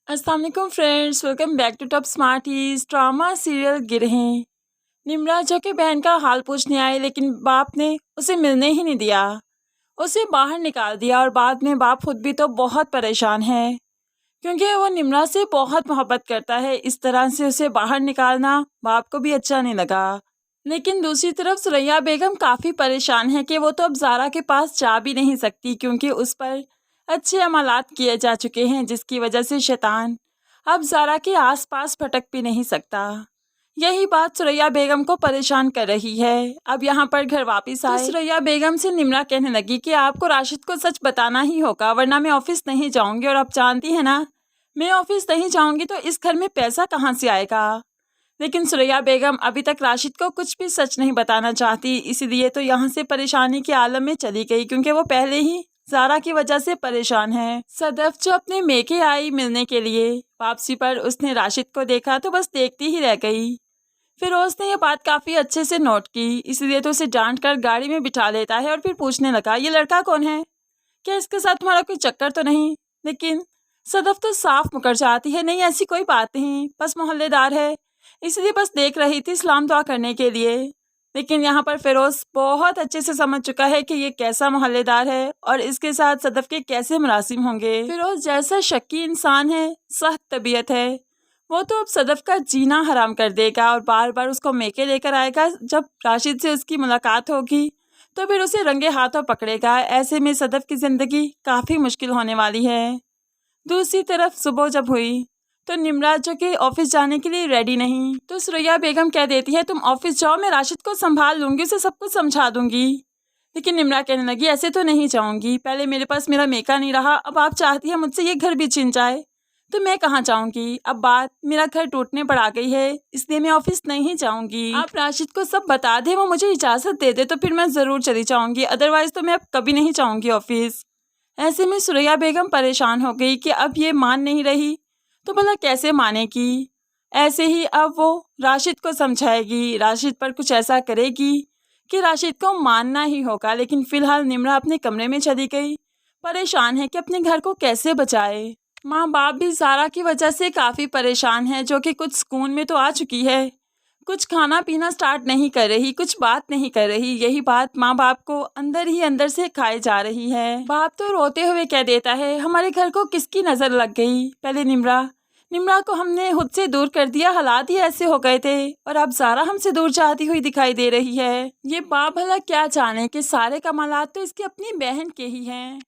अस्सलाम वालेकुम friends, welcome back to Top Smarties. Drama serial Girhein. Nimra जो कि बहन का हाल पूछने आई, लेकिन बाप ने उसे मिलने ही नहीं दिया, उसे बाहर निकाल दिया। और बाद में बाप खुद भी तो बहुत परेशान है, क्योंकि वो निम्रा से बहुत मोहब्बत करता है। इस तरह से उसे बाहर निकालना बाप को भी अच्छा नहीं लगा। लेकिन दूसरी तरफ सुरैया बेगम काफ़ी परेशान है कि वो तो अब ज़ारा के पास जा भी नहीं सकती, क्योंकि उस पर अच्छे अमलात किए जा चुके हैं, जिसकी वजह से शैतान अब ज़ारा के आसपास भटक भी नहीं सकता। यही बात सुरैया बेगम को परेशान कर रही है। अब यहाँ पर घर वापस आए तो सुरैया बेगम से निम्रा कहने लगी कि आपको राशिद को सच बताना ही होगा, वरना मैं ऑफिस नहीं जाऊंगी। और आप जानती है ना, मैं ऑफिस नहीं जाऊंगी तो इस घर में पैसा कहाँ से आएगा। लेकिन सुरैया बेगम अभी तक राशिद को कुछ भी सच नहीं बताना चाहती, इसीलिए तो यहाँ से परेशानी के आलम में चली गई, क्योंकि वो पहले ही ज़ारा की वजह से परेशान है। सदफ जो अपने मेके आई मिलने के लिए, वापसी पर उसने राशिद को देखा तो बस देखती ही रह गई। फिर उसने ये बात काफ़ी अच्छे से नोट की, इसलिए तो उसे डांट कर गाड़ी में बिठा लेता है और फिर पूछने लगा, ये लड़का कौन है, क्या इसके साथ तुम्हारा कोई चक्कर तो नहीं। लेकिन सदफ तो साफ मुकर जाती है, नहीं ऐसी कोई बात नहीं, बस मोहल्लेदार है, इसलिए बस देख रही थी सलाम दुआ करने के लिए। लेकिन यहाँ पर फिरोज बहुत अच्छे से समझ चुका है कि ये कैसा मोहल्लेदार है और इसके साथ सदफ के कैसे मुरासिम होंगे। फिरोज जैसा शक्की इंसान है, सख्त तबीयत है, वो तो अब सदफ का जीना हराम कर देगा और बार बार उसको मेके लेकर आएगा। जब राशिद से उसकी मुलाकात होगी तो फिर उसे रंगे हाथों पकड़ेगा। ऐसे में सदफ की ज़िंदगी काफ़ी मुश्किल होने वाली है। दूसरी तरफ सुबह जब हुई तो निम्रा जो कि ऑफिस जाने के लिए रेडी नहीं, तो सुरैया बेगम कह देती है, तुम ऑफिस जाओ, मैं राशिद को संभाल लूँगी, उसे सब कुछ समझा दूँगी। लेकिन निम्रा कहने लगी, ऐसे तो नहीं जाऊँगी, पहले मेरे पास मेरा मेका नहीं रहा, अब आप चाहती है मुझसे ये घर भी छिन जाए तो मैं कहाँ जाऊँगी। अब बात मेरा घर टूटने पर आ गई है, इसलिए मैं ऑफिस नहीं जाऊँगी। आप राशिद को सब बता दें, वो मुझे इजाज़त दे दे तो फिर मैं ज़रूर चली जाऊँगी, अदरवाइज़ तो मैं अब कभी नहीं जाऊँगी ऑफिस। ऐसे में सुरैया बेगम परेशान हो गई कि अब ये मान नहीं रही तो भला कैसे मानेगी। ऐसे ही अब वो राशिद को समझाएगी, राशिद पर कुछ ऐसा करेगी कि राशिद को मानना ही होगा। लेकिन फिलहाल निम्रा अपने कमरे में चली गई, परेशान है कि अपने घर को कैसे बचाए। माँ बाप भी ज़ारा की वजह से काफ़ी परेशान है, जो कि कुछ सुकून में तो आ चुकी है, कुछ खाना पीना स्टार्ट नहीं कर रही, कुछ बात नहीं कर रही। यही बात माँ बाप को अंदर ही अंदर से खाए जा रही है। बाप तो रोते हुए कह देता है, हमारे घर को किसकी नज़र लग गई, पहले निम्रा को हमने खुद से दूर कर दिया, हालात ही ऐसे हो गए थे, और अब ज़ारा हमसे दूर जाती हुई दिखाई दे रही है। ये बाप भला क्या जाने कि सारे कमालात तो इसकी अपनी बहन के ही हैं।